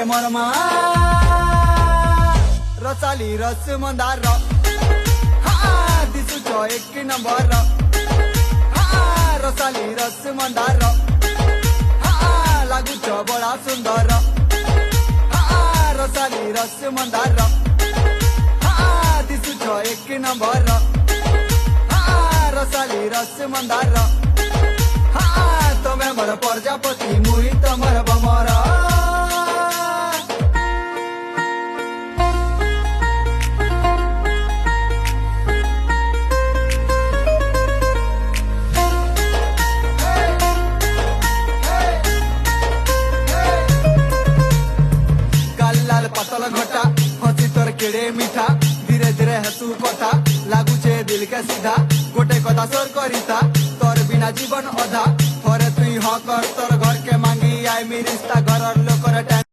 मोर मा रसाली रस मंदार दिसुच एक नंबर रसाली रस मंदार लागुच बड़ा सुंदर रसाली रस मंदार दिसुच एक नंबर रसाली रस मंदार तमे मोर प्रजापति मुई तमर बमरा पतल घटा हसी तोर केड़े मीठा धीरे धीरे हसू कथा लागुचे दिल के सीधा गोटे कथा सोर करिता तोर बिना जीवन अधा थोरे तुई ह कर